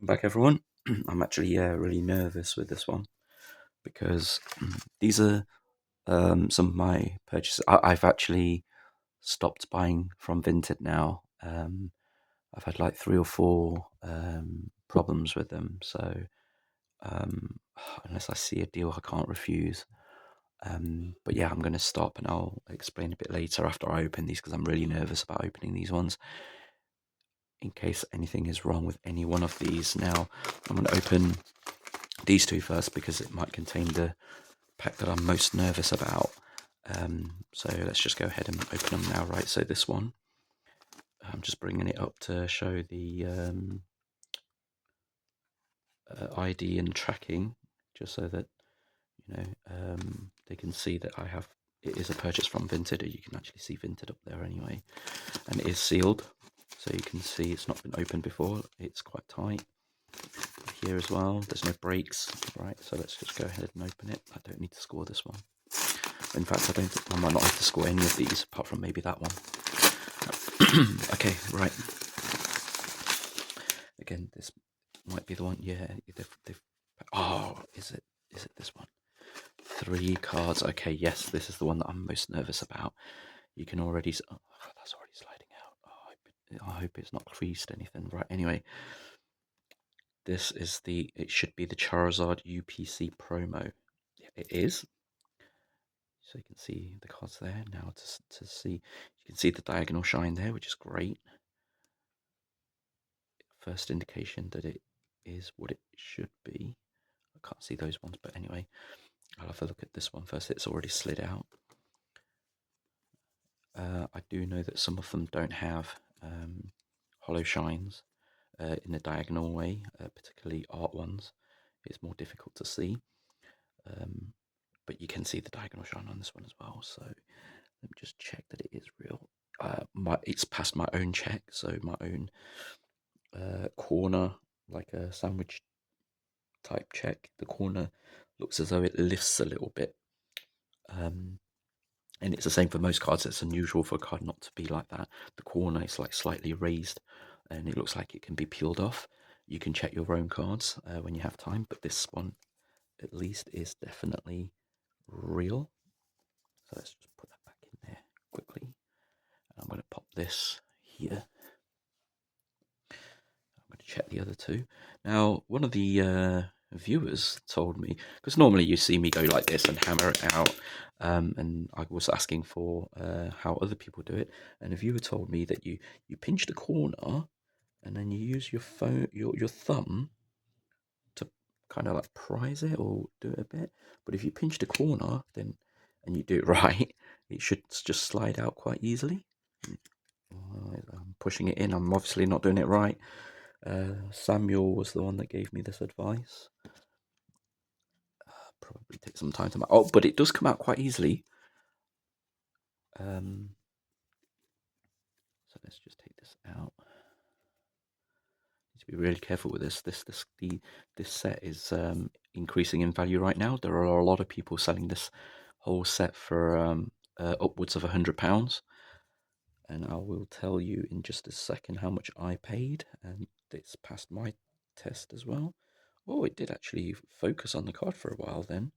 Welcome back, everyone. I'm actually really nervous with this one because these are some of my purchases. I've actually stopped buying from Vinted now. I've had like 3 or 4 problems with them, so um, unless I see a deal I can't refuse. But yeah, I'm going to stop and I'll explain a bit later after I open these because I'm really nervous about opening these ones in case anything is wrong with any one of these. Now, I'm going to open these two first because it might contain the pack that I'm most nervous about. So let's just go ahead and open them now. Right, so this one, I'm just bringing it up to show the ID and tracking, just so that they can see that it is a purchase from Vinted. You can actually see Vinted up there anyway, and it is sealed, so you can see it's not been opened before. It's quite tight here as well. There's no breaks. Right, so let's just go ahead and open it. I don't need to score this one. In fact, I might not have to score any of these apart from maybe that one. Okay, right. Again, this might be the one. Yeah, oh, is it this one? 3 cards. Okay, yes, this is the one that I'm most nervous about. You can already. Oh, that's already sliding out. Oh, I hope it's not creased anything. Right. Anyway, this is it should be the Charizard UPC promo. Yeah, it is. So you can see the cards there. Now to see, you can see the diagonal shine there, which is great. First indication that it is what it should be. I can't see those ones, but anyway, I'll have a look at this one first. It's already slid out. I do know that some of them don't have hollow shines in the diagonal way, particularly art ones. It's more difficult to see. But you can see the diagonal shine on this one as well. So let me just check that it is real. It's passed my own check, so my own corner, like a sandwich type check. The corner looks as though it lifts a little bit. And it's the same for most cards. It's unusual for a card not to be like that. The corner is like slightly raised and it looks like it can be peeled off. You can check your own cards when you have time, but this one at least is definitely real. So let's just put that back in there quickly. I'm going to pop this here. I'm going to check the other two. Now, one of the viewers told me, because normally you see me go like this and hammer it out, and I was asking for how other people do it, and a viewer told me that you pinch the corner and then you use your thumb to kind of like prise it or do it a bit. But if you pinch the corner then and you do it right, it should just slide out quite easily. I'm pushing it in. I'm obviously not doing it right. Samuel was the one that gave me this advice. Probably take some time to. Oh, but it does come out quite easily. So let's just take this out. Need to be really careful with this. This set is increasing in value right now. There are a lot of people selling this whole set for upwards of £100. And I will tell you in just a second how much I paid, and it's passed my test as well. Oh, it did actually focus on the card for a while then.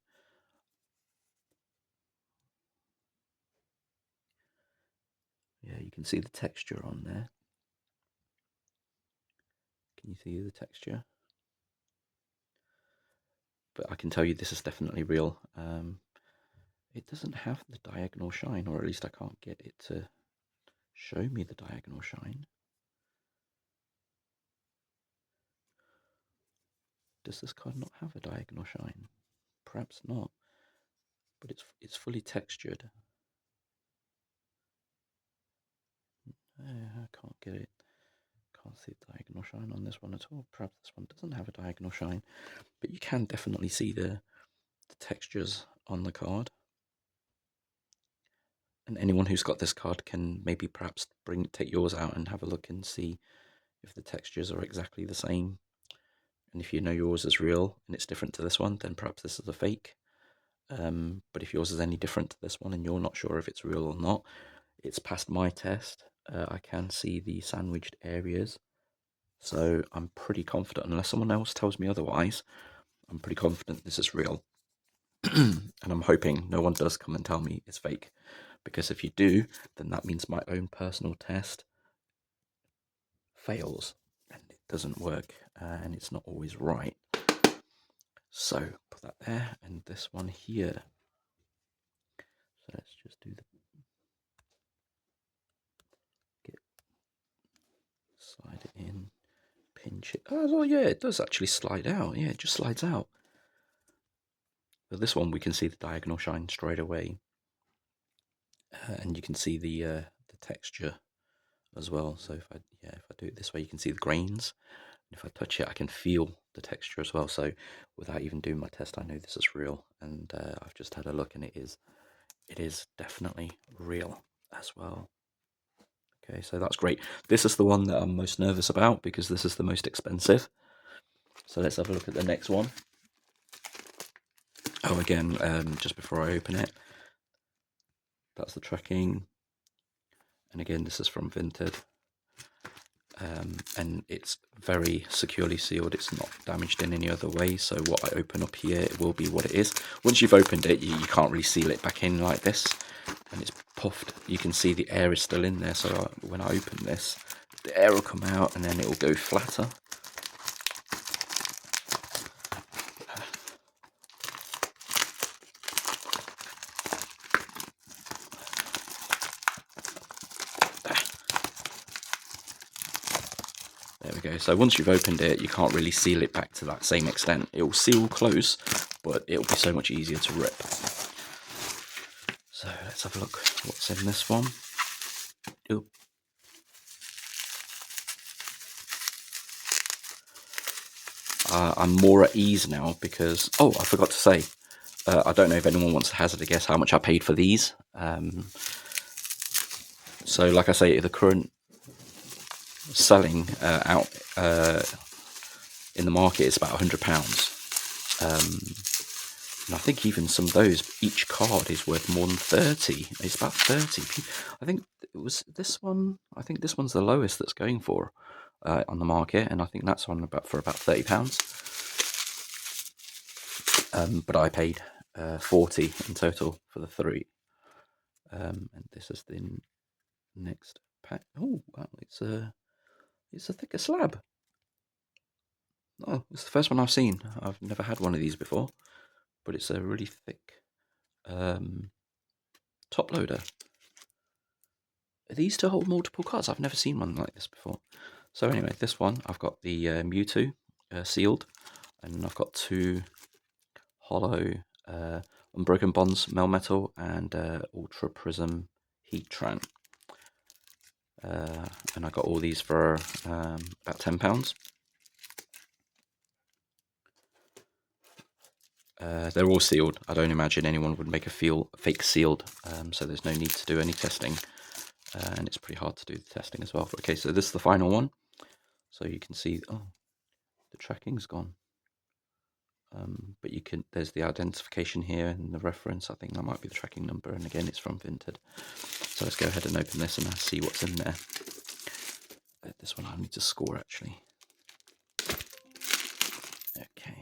Yeah, you can see the texture on there. Can you see the texture? But I can tell you this is definitely real. It doesn't have the diagonal shine, or at least I can't get it to show me the diagonal shine. Does this card not have a diagonal shine? Perhaps not, but it's fully textured. I can't get it. Can't see the diagonal shine on this one at all. Perhaps this one doesn't have a diagonal shine, but you can definitely see the textures on the card. And anyone who's got this card can maybe perhaps take yours out and have a look and see if the textures are exactly the same. And if you know yours is real and it's different to this one, then perhaps this is a fake. But if yours is any different to this one and you're not sure if it's real or not, it's passed my test. I can see the sandwiched areas So I'm pretty confident, unless someone else tells me otherwise, I'm pretty confident this is real. And I'm hoping no one does come and tell me it's fake. Because if you do, then that means my own personal test fails and it doesn't work and it's not always right. So put that there and this one here. So let's just do the slide it in, pinch it. Oh yeah, it does actually slide out. Yeah, it just slides out. But this one we can see the diagonal shine straight away, and you can see the texture as well. So if I do it this way, you can see the grains. If I touch it, I can feel the texture as well. So without even doing my test, I know this is real. And I've just had a look, and it is definitely real as well. Okay, so that's great. This is the one that I'm most nervous about because this is the most expensive. So let's have a look at the next one. Oh, again, just before I open it, that's the tracking. And again, this is from Vinted. And it's very securely sealed. It's not damaged in any other way. So what I open up here, it will be what it is. Once you've opened it, you can't really seal it back in like this. And it's puffed. You can see the air is still in there. So when I open this, the air will come out and then it will go flatter. There we go. So once you've opened it, you can't really seal it back to that same extent. It will seal close, but it'll be so much easier to rip. So let's have a look what's in this one. Ooh. I'm more at ease now because, oh, I forgot to say, I don't know if anyone wants to hazard a guess how much I paid for these. So like I say, the current selling out in the market is about £100. And I think even some of those, each card is worth more than 30. It's about 30. I think it was this one. I think this one's the lowest that's going for on the market, and I think that's on for about £30. But I paid 40 in total for the three. And this is the next pack. Oh wow, it's a thicker slab. Oh, it's the first one I've seen. I've never had one of these before, but it's a really thick top loader. Are these to hold multiple cards? I've never seen one like this before. So anyway, this one, I've got the Mewtwo sealed, and I've got two hollow Unbroken Bonds Melmetal and Ultra Prism Heatran. And I got all these for about £10. They're all sealed. I don't imagine anyone would make a fake sealed, so there's no need to do any testing. And it's pretty hard to do the testing as well. Okay, so this is the final one. So you can see, oh, the tracking's gone. But there's the identification here and the reference. I think that might be the tracking number. And again, it's from Vinted. So let's go ahead and open this and see what's in there. This one I need to score actually. Okay.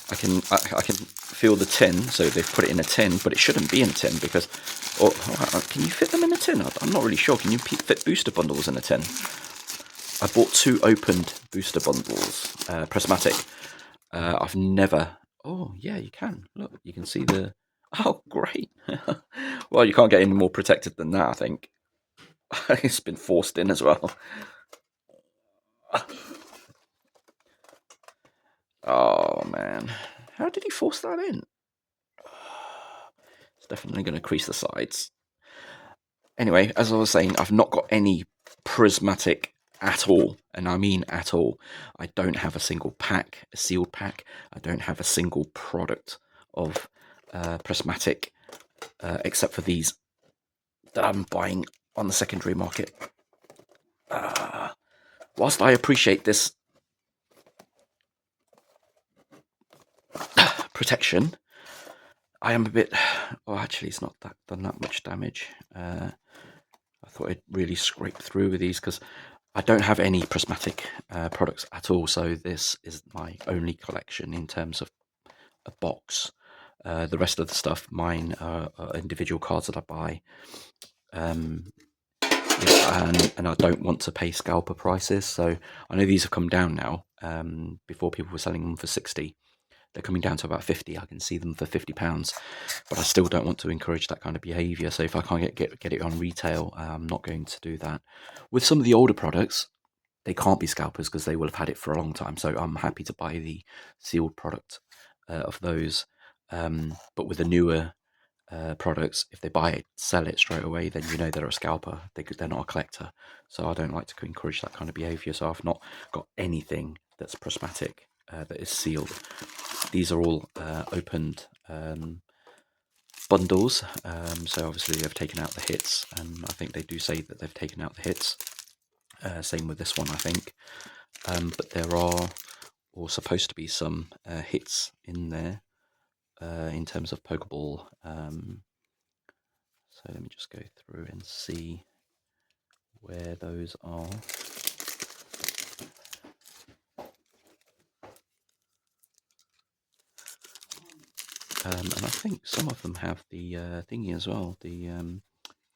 I can feel the tin, so they've put it in a tin, but it shouldn't be in a tin because, can you fit them in a tin? I'm not really sure. Can you fit booster bundles in a tin? I bought 2 opened booster bundles, prismatic. I've never. Oh yeah, you can. Look, you can see the. Oh great. Well, you can't get any more protected than that, I think. It's been forced in as well. Oh man, how did he force that in? It's definitely going to crease the sides. Anyway, as I was saying, I've not got any prismatic at all, and I mean at all. I don't have a single pack, a sealed pack. I don't have a single product of prismatic, except for these that I'm buying on the secondary market. Whilst I appreciate this protection, I am a bit. Oh, actually, it's not done that much damage. I thought I'd really scrape through with these because I don't have any prismatic products at all. So this is my only collection in terms of a box. The rest of the stuff, mine are individual cards that I buy. Yeah, and I don't want to pay scalper prices. So I know these have come down now. Before people were selling them for 60. They're coming down to about 50. I can see them for £50, but I still don't want to encourage that kind of behaviour. So if I can't get it on retail, I'm not going to do that. With some of the older products, they can't be scalpers because they will have had it for a long time. So I'm happy to buy the sealed product of those. But with the newer products, if they buy it, sell it straight away, then you know they're a scalper. They're not a collector. So I don't like to encourage that kind of behaviour. So I've not got anything that's prismatic that is sealed. These are all opened bundles. So obviously they've taken out the hits, and I think they do say that they've taken out the hits. Same with this one, I think. But there are, or supposed to be, some hits in there in terms of Pokeball. So let me just go through and see where those are. And I think some of them have the thingy as well. The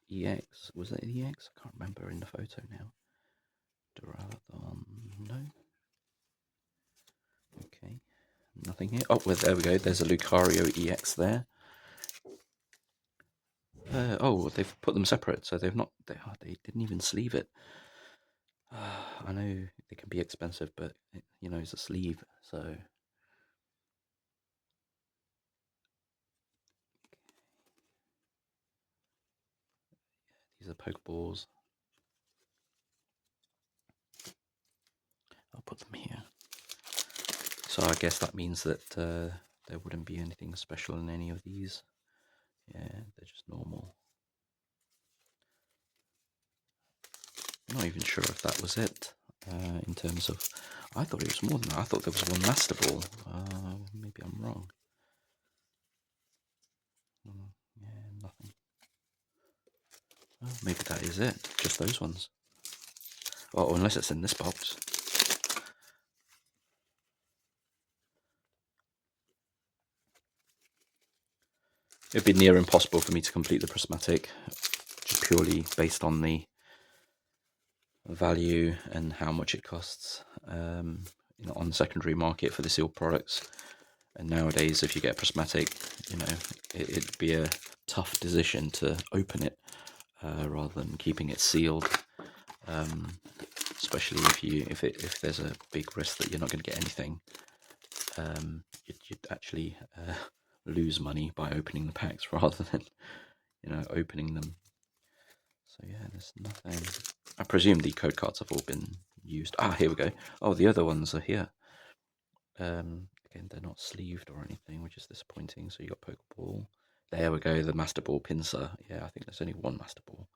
EX, was it EX? I can't remember in the photo now. Duraludon, no. Okay, nothing here. Oh, well, there we go. There's a Lucario EX there. Oh, they've put them separate, so they've not. They didn't even sleeve it. I know they can be expensive, but it's a sleeve, so. These are Pokeballs. I'll put them here. So I guess that means that there wouldn't be anything special in any of these. Yeah, they're just normal. I'm not even sure if that was it in terms of. I thought it was more than that. I thought there was one Master Ball. Maybe I'm wrong. Yeah, nothing. Oh, maybe that is it. Just those ones. Oh, unless it's in this box. It'd be near impossible for me to complete the prismatic, just purely based on the value and how much it costs on the secondary market for the sealed products. And nowadays, if you get prismatic, it'd be a tough decision to open it rather than keeping it sealed. Especially if there's a big risk that you're not going to get anything, you'd actually lose money by opening the packs rather than opening them. So yeah, there's nothing. I presume the code cards have all been used. Here we go. Oh, the other ones are here. Again, they're not sleeved or anything, which is disappointing. So you got Pokeball. There we go. The Master Ball Pinsir. Yeah, I think there's only one Master Ball.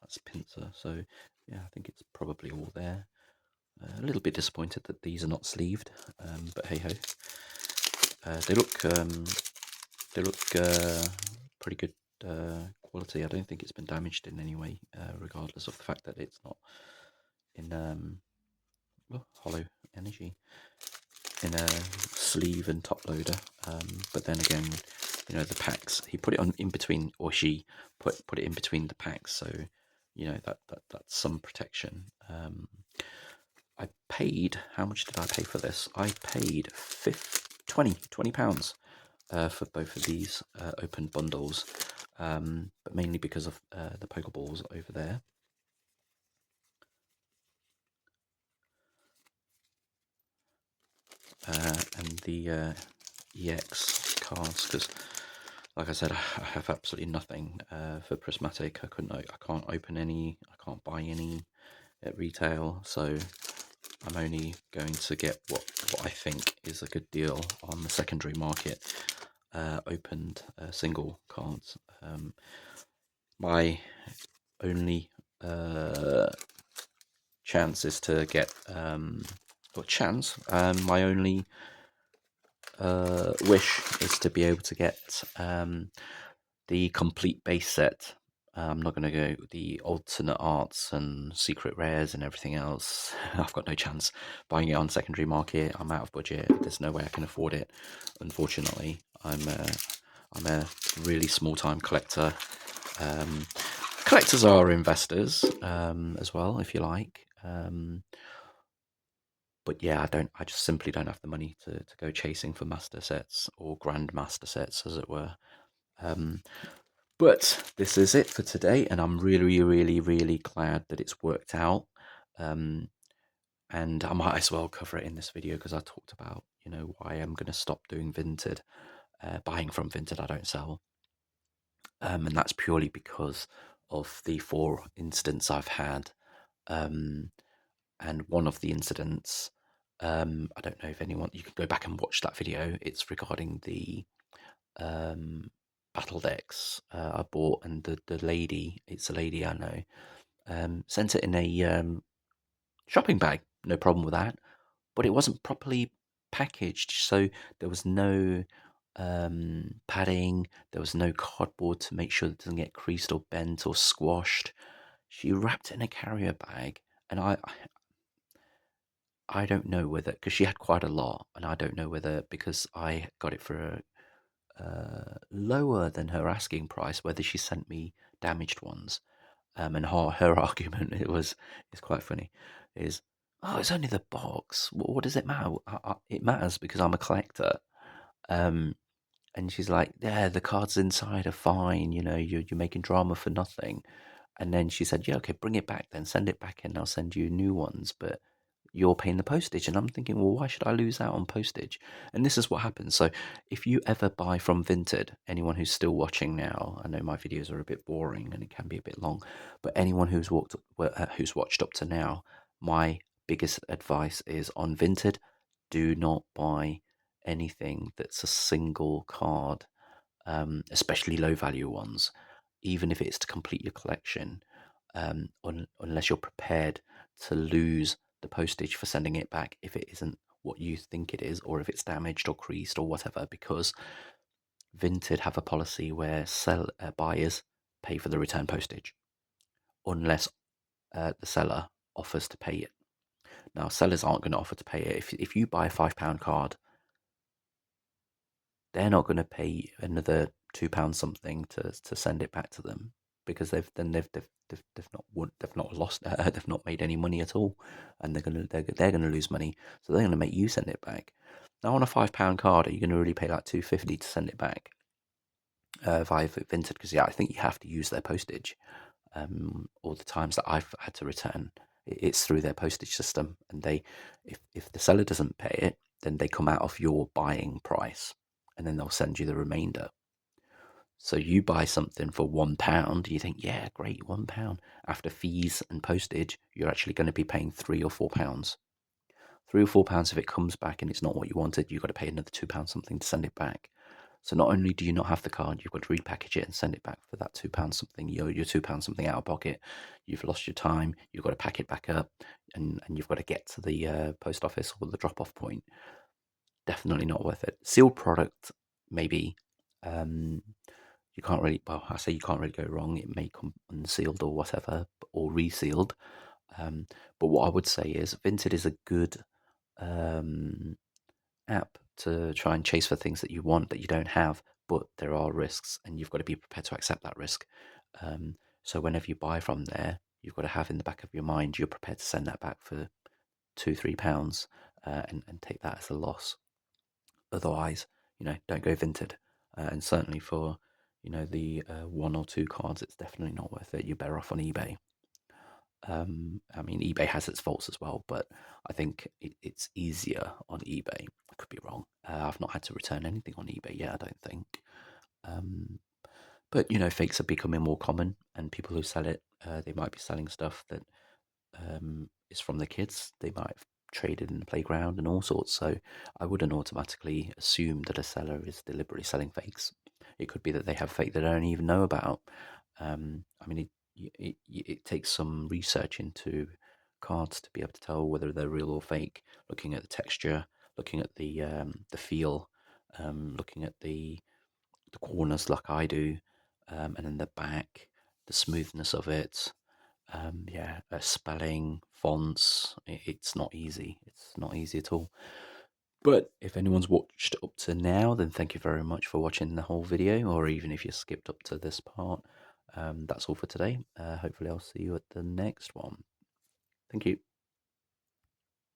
That's Pinsir. So yeah, I think it's probably all there. A little bit disappointed that these are not sleeved, but hey ho. They look pretty good quality. I don't think it's been damaged in any way, regardless of the fact that it's not in hollow energy in a sleeve and top loader. But then again, the packs, he put it on in between, or she put it in between the packs, so that's some protection. I paid, how much did I pay for this? I paid £20 for both of these open bundles, but mainly because of the Pokeballs over there. And the EX cards, because like I said, I have absolutely nothing for prismatic. I can't open any, I can't buy any at retail, so I'm only going to get what I think is a good deal on the secondary market, opened single cards. My only chance is to get my only wish is to be able to get the complete base set I'm not going to go the alternate arts and secret rares and everything else. I've got no chance buying it on secondary market. I'm out of budget. There's no way I can afford it. Unfortunately, I'm a really small time collector. Um, Collectors are investors as well, if you like. But yeah, I just simply don't have the money to go chasing for master sets or grand master sets, as it were. Um, but this is it for today, and I'm really, really, really glad that it's worked out. Um, and I might as well cover it in this video because I talked about, why I'm going to stop doing Vinted, buying from Vinted. I don't sell, and that's purely because of the 4 incidents I've had. Um, and one of the incidents, I don't know if you can go back and watch that video. It's regarding the battle decks I bought, and the lady, it's a lady I know, sent it in a shopping bag. No problem with that, but it wasn't properly packaged, so there was no padding, there was no cardboard to make sure it doesn't get creased or bent or squashed. She wrapped it in a carrier bag, and I don't know whether, because she had quite a lot, and I don't know whether, because I got it for lower than her asking price, whether she sent me damaged ones. And her argument, it's quite funny, is, oh, it's only the box. What does it matter? It matters because I'm a collector. Um, and she's like, yeah, the cards inside are fine. You're making drama for nothing. And then she said, yeah, okay, bring it back then. Send it back in. I'll send you new ones. But you're paying the postage. And I'm thinking, well, why should I lose out on postage? And this is what happens. So if you ever buy from Vinted, anyone who's still watching now, I know my videos are a bit boring and it can be a bit long, but anyone who's watched up to now, my biggest advice is on Vinted, do not buy anything that's a single card, especially low value ones, even if it's to complete your collection, unless you're prepared to lose the postage for sending it back if it isn't what you think it is, or if it's damaged or creased or whatever, because Vinted have a policy where buyers pay for the return postage unless the seller offers to pay it. Now, sellers aren't going to offer to pay it. If you buy a £5 card, they're not going to pay another £2 something to send it back to them, because they've not lost they've not made any money at all, and they're gonna lose money, so they're gonna make you send it back. Now, on a £5 card, are you going to really pay like £2.50 to send it back via Vinted? Because yeah, I think you have to use their postage. All the times that I've had to return, it's through their postage system, and if the seller doesn't pay it, then they come out of your buying price, and then they'll send you the remainder. So you buy something for £1, you think, yeah, great, £1. After fees and postage, you're actually going to be paying £3 or £4. £3 or £4 if it comes back and it's not what you wanted, you've got to pay another £2 something to send it back. So not only do you not have the card, you've got to repackage it and send it back for that £2 something. You're £2 something out of pocket. You've lost your time. You've got to pack it back up, and you've got to get to the post office or the drop-off point. Definitely not worth it. Sealed product, maybe. You can't really, well, I say you can't really go wrong. It may come unsealed or whatever, or resealed. But what I would say is Vinted is a good app to try and chase for things that you want that you don't have, but there are risks, and you've got to be prepared to accept that risk. So whenever you buy from there, you've got to have in the back of your mind you're prepared to send that back for £2-3, and take that as a loss. Otherwise, don't go Vinted, and certainly for the 1 or 2 cards, it's definitely not worth it. You're better off on eBay. I mean, eBay has its faults as well, but I think it's easier on eBay. I could be wrong. I've not had to return anything on eBay yet, I don't think. But fakes are becoming more common, and people who sell it, they might be selling stuff that is from the kids. They might have traded in the playground and all sorts. So I wouldn't automatically assume that a seller is deliberately selling fakes. It could be that they have fake that I don't even know about. I mean, it takes some research into cards to be able to tell whether they're real or fake. Looking at the texture, looking at the feel, looking at the corners like I do, and then the back, the smoothness of it. Yeah, spelling, fonts. It's not easy. It's not easy at all. But if anyone's watched up to now, then thank you very much for watching the whole video, or even if you skipped up to this part. That's all for today. Hopefully I'll see you at the next one. Thank you.